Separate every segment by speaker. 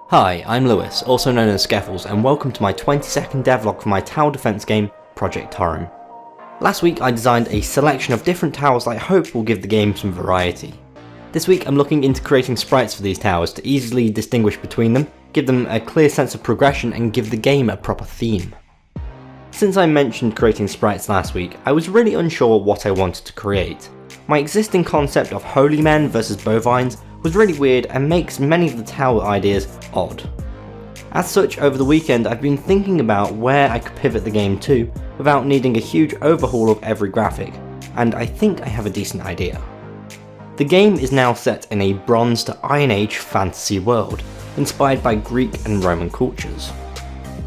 Speaker 1: Hi, I'm Lewis, also known as Skeffels, and welcome to my 20-second devlog for my tower defense game, Project Torrim. Last week I designed a selection of different towers that I hope will give the game some variety. This week I'm looking into creating sprites for these towers to easily distinguish between them, give them a clear sense of progression and give the game a proper theme. Since I mentioned creating sprites last week, I was really unsure what I wanted to create. My existing concept of holy men versus bovines was really weird and makes many of the tower ideas odd. As such, over the weekend I've been thinking about where I could pivot the game to without needing a huge overhaul of every graphic, and I think I have a decent idea. The game is now set in a Bronze to Iron Age fantasy world, inspired by Greek and Roman cultures.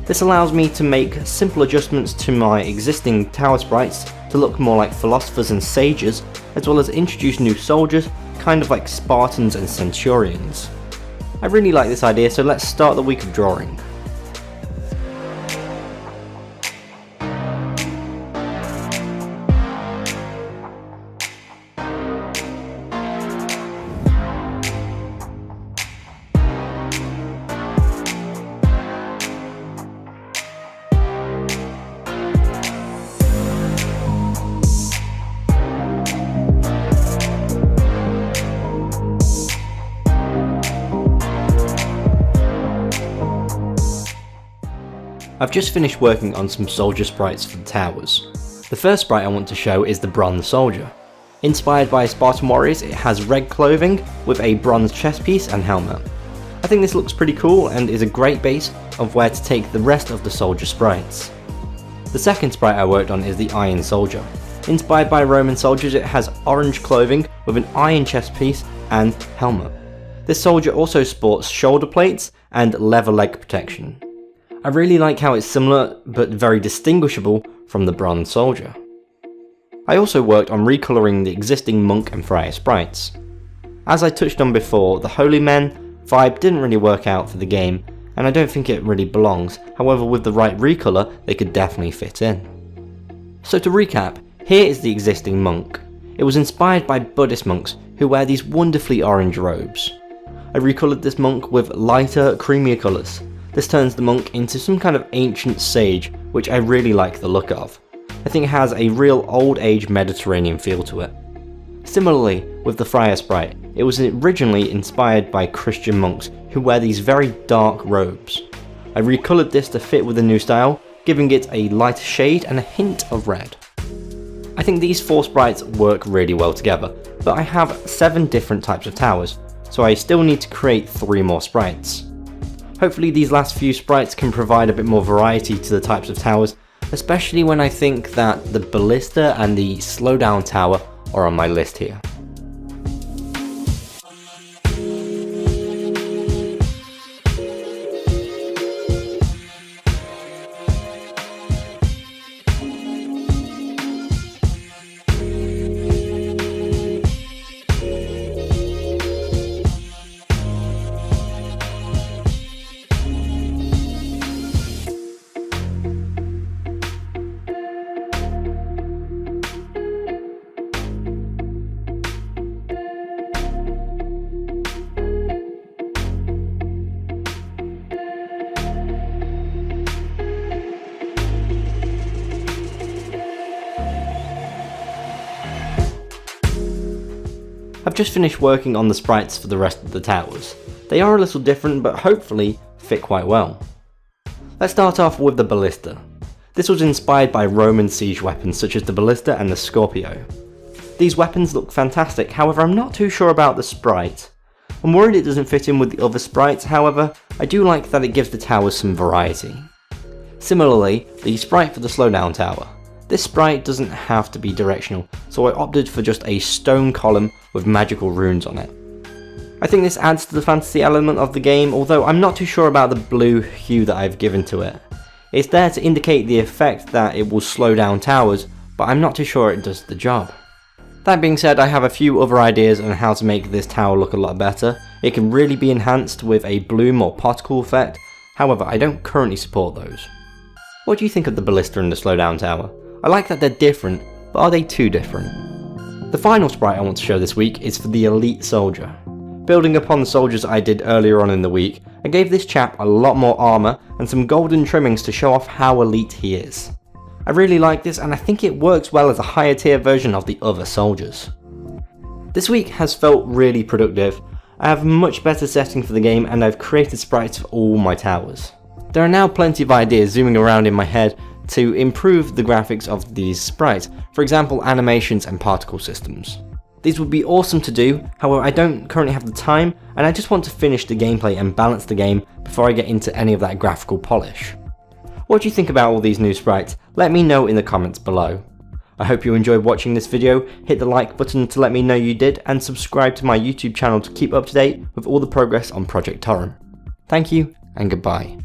Speaker 1: This allows me to make simple adjustments to my existing tower sprites to look more like philosophers and sages, as well as introduce new soldiers, kind of like Spartans and Centurions. I really like this idea, so let's start the week of drawing. I've just finished working on some soldier sprites for the towers. The first sprite I want to show is the bronze soldier. Inspired by Spartan warriors, it has red clothing with a bronze chest piece and helmet. I think this looks pretty cool and is a great base of where to take the rest of the soldier sprites. The second sprite I worked on is the iron soldier. Inspired by Roman soldiers, it has orange clothing with an iron chest piece and helmet. This soldier also sports shoulder plates and leather leg protection. I really like how it's similar but very distinguishable from the bronze soldier. I also worked on recoloring the existing monk and friar sprites. As I touched on before, the holy men vibe didn't really work out for the game, and I don't think it really belongs. However, with the right recolor, they could definitely fit in. So to recap, here is the existing monk. It was inspired by Buddhist monks who wear these wonderfully orange robes. I recolored this monk with lighter, creamier colours. This turns the monk into some kind of ancient sage, which I really like the look of. I think it has a real old age Mediterranean feel to it. Similarly, with the friar sprite, it was originally inspired by Christian monks who wear these very dark robes. I recolored this to fit with the new style, giving it a lighter shade and a hint of red. I think these four sprites work really well together, but I have 7 different types of towers, so I still need to create 3 more sprites. Hopefully these last few sprites can provide a bit more variety to the types of towers, especially when I think that the ballista and the slowdown tower are on my list here. I've just finished working on the sprites for the rest of the towers. They are a little different, but hopefully fit quite well. Let's start off with the ballista. This was inspired by Roman siege weapons such as the ballista and the scorpio. These weapons look fantastic, however I'm not too sure about the sprite. I'm worried it doesn't fit in with the other sprites, however I do like that it gives the towers some variety. Similarly, the sprite for the slowdown tower. This sprite doesn't have to be directional, so I opted for just a stone column with magical runes on it. I think this adds to the fantasy element of the game, although I'm not too sure about the blue hue that I've given to it. It's there to indicate the effect that it will slow down towers, but I'm not too sure it does the job. That being said, I have a few other ideas on how to make this tower look a lot better. It can really be enhanced with a bloom or particle effect, however I don't currently support those. What do you think of the ballista and the slowdown tower? I like that they're different, but are they too different? The final sprite I want to show this week is for the elite soldier. Building upon the soldiers I did earlier on in the week, I gave this chap a lot more armour and some golden trimmings to show off how elite he is. I really like this and I think it works well as a higher tier version of the other soldiers. This week has felt really productive. I have a much better setting for the game and I've created sprites for all my towers. There are now plenty of ideas zooming around in my head to improve the graphics of these sprites, for example animations and particle systems. These would be awesome to do, however I don't currently have the time and I just want to finish the gameplay and balance the game before I get into any of that graphical polish. What do you think about all these new sprites? Let me know in the comments below. I hope you enjoyed watching this video, hit the like button to let me know you did and subscribe to my YouTube channel to keep up to date with all the progress on Project Torrim. Thank you and goodbye.